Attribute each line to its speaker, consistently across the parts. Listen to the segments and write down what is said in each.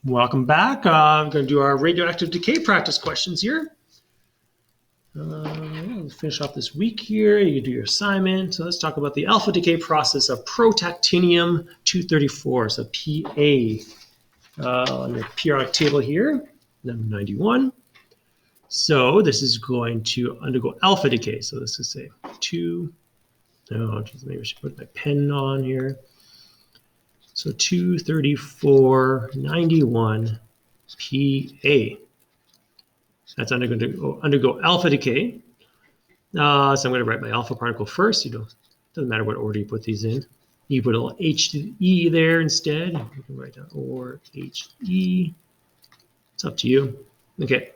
Speaker 1: Welcome back. I'm going to do our radioactive decay practice questions here. Let's finish off this week here. You can do your assignment. So let's talk about the alpha decay process of protactinium-234, so PA. On your periodic table here, number 91. So this is going to undergo alpha decay. So let's just say 2. Maybe I should put my pen on here. So 23491 PA. That's undergo alpha decay. So I'm going to write my alpha particle first. Doesn't matter what order you put these in. You put a little HE there instead. You can write down or HE. It's up to you. Okay.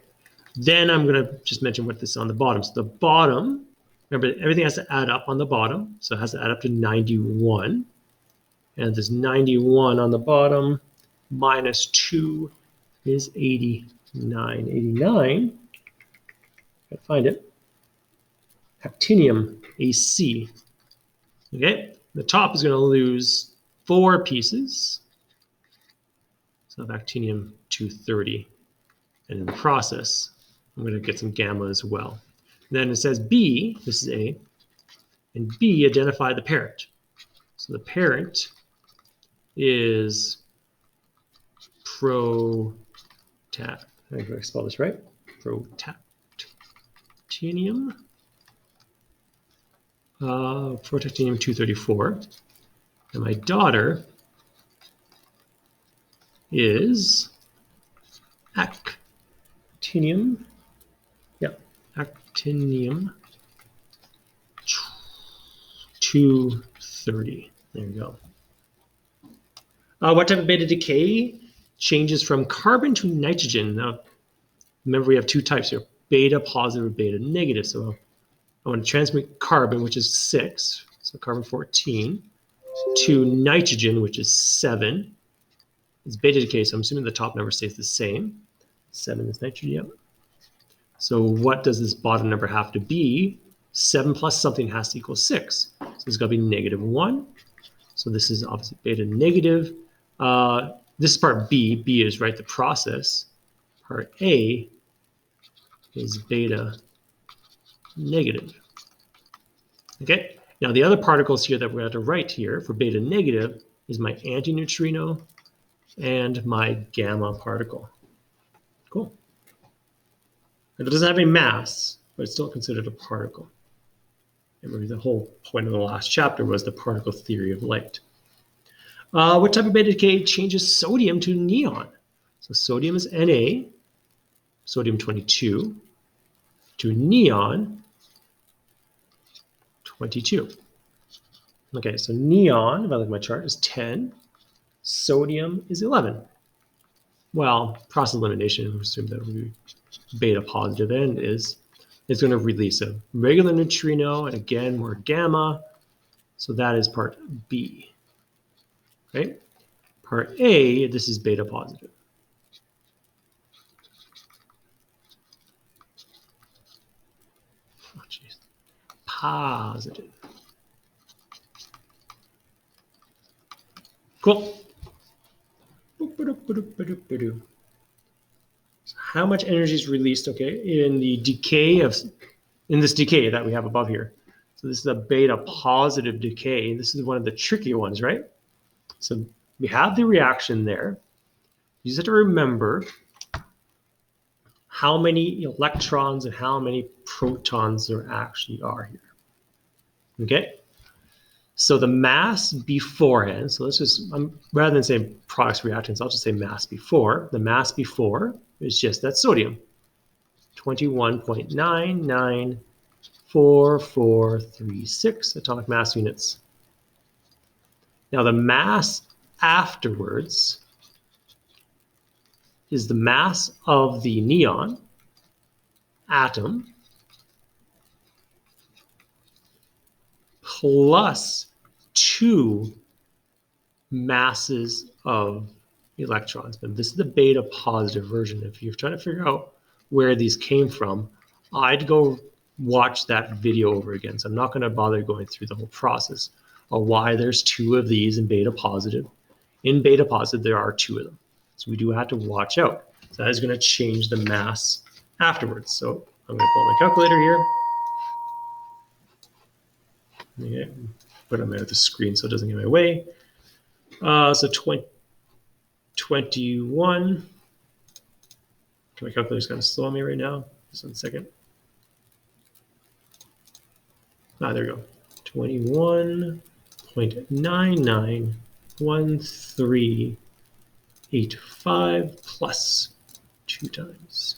Speaker 1: Then I'm going to just mention what this is on the bottom. So the bottom, remember, everything has to add up on the bottom. So it has to add up to 91. And there's 91 on the bottom, minus 2 is 89. 89, gotta find it, actinium, AC. Okay, the top is going to lose 4 pieces. So of actinium-230. And in the process, I'm going to get some gamma as well. Then it says B, this is A, and B identify the parent. So the parent is I spell this right? Protactinium-234. And my daughter is actinium-230. There you go. What type of beta decay changes from carbon to nitrogen? Now, remember we have 2 types here, beta positive or beta negative. So I want to transmit carbon, which is 6, so carbon 14, to nitrogen, which is 7. It's beta decay, so I'm assuming the top number stays the same. 7 is nitrogen, yep. So what does this bottom number have to be? 7 plus something has to equal 6. So it's got to be -1. So this is obviously beta negative. This is part B. B is the process. Part A is beta negative. Okay. Now the other particles here that we're going to write here for beta negative is my antineutrino and my gamma particle. Cool. It doesn't have any mass, but it's still considered a particle. Remember, the whole point of the last chapter was the particle theory of light. What type of beta decay changes sodium to neon? So sodium is Na, sodium-22, to neon, 22. Okay, so neon, if I look at my chart, is 10. Sodium is 11. Well, process elimination, we assume that would be beta positive end is going to release a regular neutrino, and again, more gamma. So that is part B. Okay. Part A, this is beta positive. Oh, geez. Positive. Cool. So how much energy is released, okay, in this decay that we have above here. So this is a beta positive decay. This is one of the trickier ones, right? So we have the reaction there. You just have to remember how many electrons and how many protons there actually are here. Okay? So the mass beforehand, so let's just, rather than say products reactants, I'll just say mass before. The mass before is just that sodium, 21.994436 atomic mass units. Now the mass afterwards is the mass of the neon atom plus 2 masses of electrons. But this is the beta positive version. If you're trying to figure out where these came from, I'd go watch that video over again. So I'm not going to bother going through the whole process of why there's 2 of these in beta positive. In beta positive, there are 2 of them. So we do have to watch out. So that is going to change the mass afterwards. So I'm going to pull out my calculator here. Okay. Put them out of the screen so it doesn't get in my way. So 21. My calculator's kind of slow on me right now. Just 1 second. There we go. 21.991385 plus 2 times.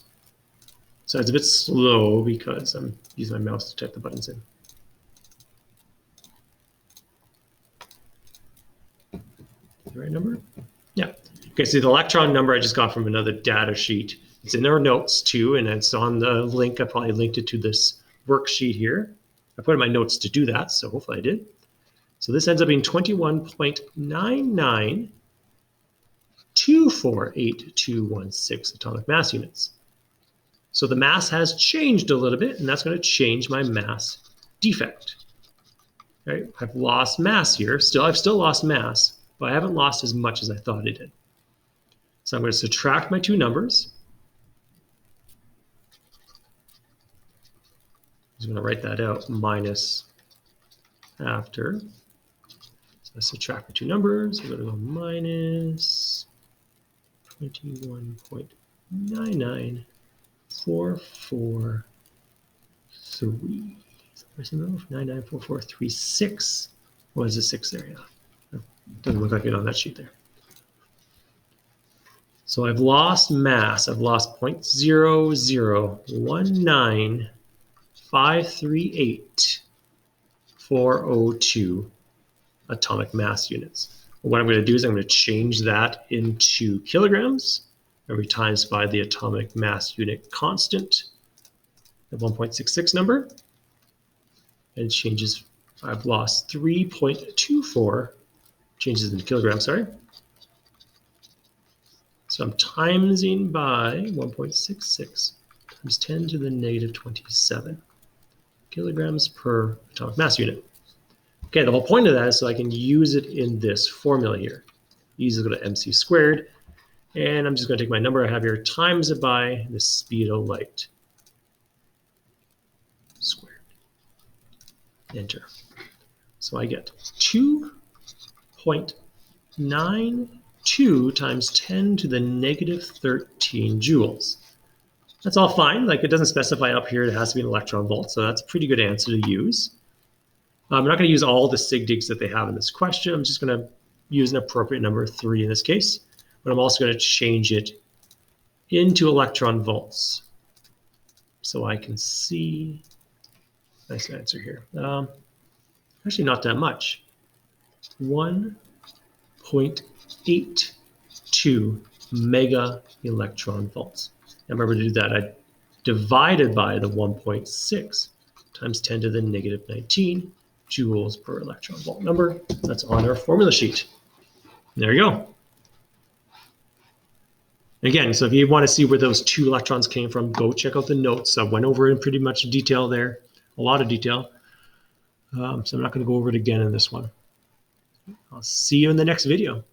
Speaker 1: So it's a bit slow because I'm using my mouse to type the buttons in. The right number? Yeah. Okay, so the electron number I just got from another data sheet. It's in our notes too, and it's on the link. I probably linked it to this worksheet here. I put in my notes to do that, so hopefully I did. So this ends up being 21.99248216 atomic mass units. So the mass has changed a little bit, and that's going to change my mass defect. Right? I've lost mass here. I've still lost mass, but I haven't lost as much as I thought I did. So I'm going to subtract my two numbers. I'm going to write that out, minus after. So I subtract my two numbers. I'm going to go minus 21.99443. So where's the number? 994436. What is the 6 there? Yeah. Doesn't look like it on that sheet there. So I've lost mass. I've lost 0.0019538,402 atomic mass units. What I'm going to do is I'm going to change that into kilograms. Every times by the atomic mass unit constant, the 1.66 number, and it changes. I've lost 3.24, changes into kilograms, sorry. So I'm timesing by 1.66 times 10 to the negative 27 kilograms per atomic mass unit. Okay, the whole point of that is so I can use it in this formula here. E is equal to mc squared. And I'm just going to take my number I have here, times it by the speed of light squared. Enter. So I get 2.92 times 10 to the negative 13 joules. That's all fine. Like, it doesn't specify up here it has to be an electron volt, so that's a pretty good answer to use. I'm not going to use all the sig digs that they have in this question. I'm just going to use an appropriate number, 3 in this case. But I'm also going to change it into electron volts so I can see. Nice answer here. Actually, not that much. 1.82 mega electron volts. Now remember to do that. I divided by the 1.6 times 10 to the negative 19 joules per electron volt number. That's on our formula sheet. There you go. Again, so if you want to see where those 2 electrons came from, go check out the notes. I went over it in pretty much detail there, a lot of detail. So I'm not going to go over it again in this one. I'll see you in the next video.